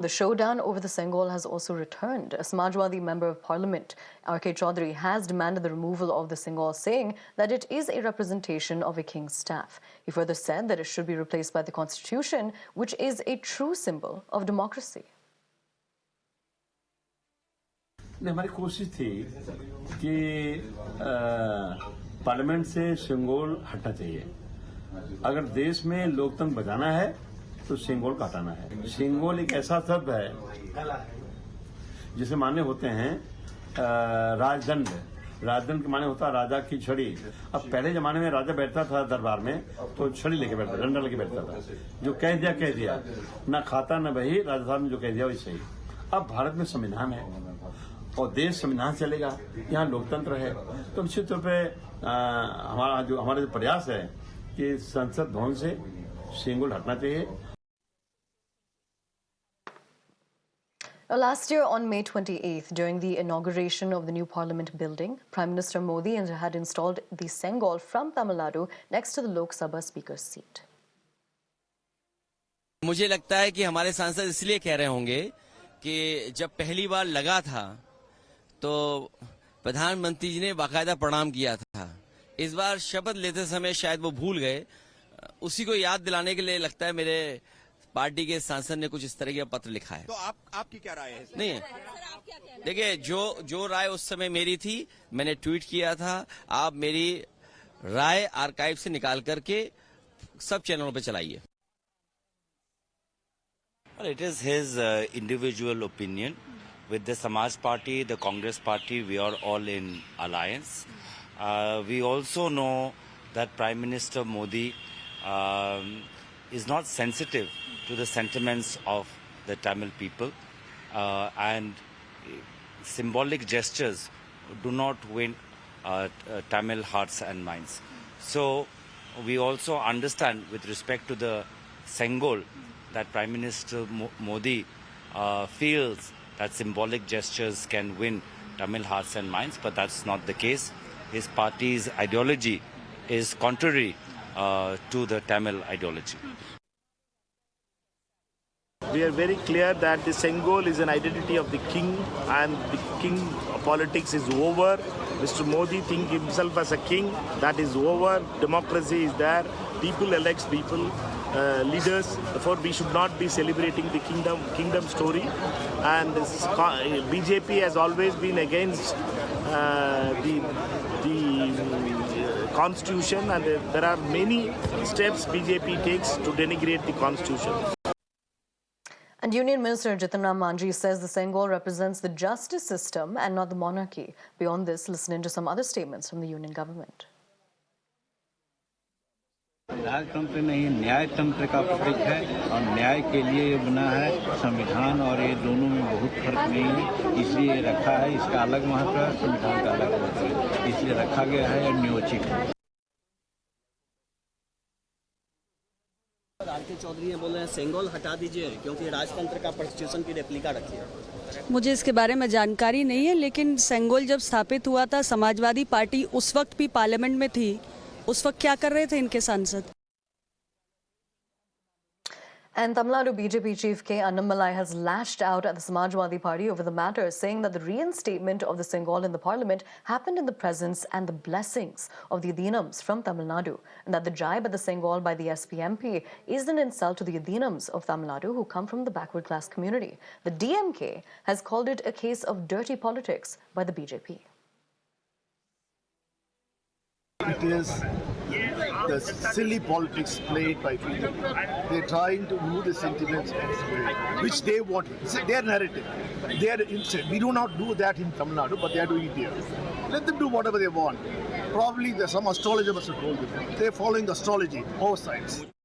The showdown over the Sengol has also returned. A Samajwadi member of parliament, R.K. Chaudhary, has demanded the removal of the Sengol, saying that it is a representation of a king's staff. He further said that it should be replaced by the constitution, which is a true symbol of democracy. हमारी कोशिश थी कि parliament से सिंगोल हटना चाहिए। अगर देश में लोकतंत्र बचाना है तो सिंगोल का हटाना है। सिंगोल एक ऐसा शब्द है जिसे माने होते हैं राजदंड। राजदंड के माने होता है राजा की छड़ी। अब पहले जमाने में राजा बैठता था दरबार में तो छड़ी लेके बैठता, डंडा लेके बैठता था। जो कह दिया ना खाता न बही, राजा साहब ने जो कह दिया वही सही। अब भारत में संविधान है और देश संविधान चलेगा, यहाँ लोकतंत्र है, तो निश्चित तौर पे हमारा जो प्रयास है कि संसद भवन से सिंगोल हटना चाहिए। Last year, on May 28th, during the inauguration of the new Parliament building, Prime Minister Modi had installed the Sengol from Tamil Nadu next to the Lok Sabha Speaker's seat. मुझे लगता है कि हमारे सांसद इसलिए कह रहे होंगे कि जब पहली बार लगा था तो प्रधानमंत्री जी ने बाकायदा प्रणाम किया था। इस बार शपथ लेते समय शायद वो भूल गए। उसी को याद दिलाने के लिए लगता है मेरे पार्टी के सांसद ने कुछ इस तरह का पत्र लिखा है। तो आपकी क्या राय है? नहीं है, देखिए जो राय उस समय मेरी थी मैंने ट्वीट किया था। आप मेरी राय आर्काइव से निकाल करके सब चैनलों पे चलाइए। It is his individual opinion. With the Samaj Party, the Congress Party, we are all in alliance. We also know that Prime Minister Modi is not sensitive to the sentiments of the Tamil people, and symbolic gestures do not win Tamil hearts and minds. So we also understand with respect to the Sengol that Prime Minister Modi feels that symbolic gestures can win Tamil hearts and minds, but that's not the case. His party's ideology is contrary to the Tamil ideology. We are very clear that the Sengol is an identity of the king, and the king politics is over. Mr. Modi thinks himself as a king. That is over. Democracy is there. People elect people, leaders. Therefore, we should not be celebrating the kingdom story. And BJP has always been against the constitution, and there are many steps BJP takes to denigrate the constitution. And Union Minister Jitan Ram Manjhi says the Sengol represents the justice system and not the monarchy. Beyond this, listen into some other statements from the union government. राजतंत्र नहीं, न्यायतंत्र का प्रतीक है और न्याय के लिए ये बना है। संविधान और ये दोनों में बहुत फर्क नहीं है, इसलिए ये रखा है। इसका अलग महत्व है, संविधान का अलग महत्व है, इसलिए रखा गया है और न्योचित है। आर.के. चौधरी ने बोल रहे हैं सेंगोल हटा दीजिए क्योंकि राजतंत्र का कॉन्स्टिट्यूशन की रेप्लिका रखी है। मुझे इसके बारे में जानकारी नहीं है, लेकिन सेंगोल जब स्थापित हुआ था, समाजवादी पार्टी उस वक्त भी पार्लियामेंट में थी। उस वक्त क्या कर रहे थे इनके सांसद? And Tamil Nadu BJP chief K. Annamalai has lashed out at the Samajwadi Party over the matter, saying that the reinstatement of the Sengol in the parliament happened in the presence and the blessings of the Adinams from Tamil Nadu, and that the jibe at the Sengol by the SPMP is an insult to the Adinams of Tamil Nadu who come from the backward class community. The DMK has called it a case of dirty politics by the BJP. It is the silly politics played by people. They're trying to move the sentiments which they want. It's their narrative. They are instant. We do not do that in Tamil Nadu, but they are doing it here. Let them do whatever they want. Probably some astrologer must have told them. They're following the astrology, both sides.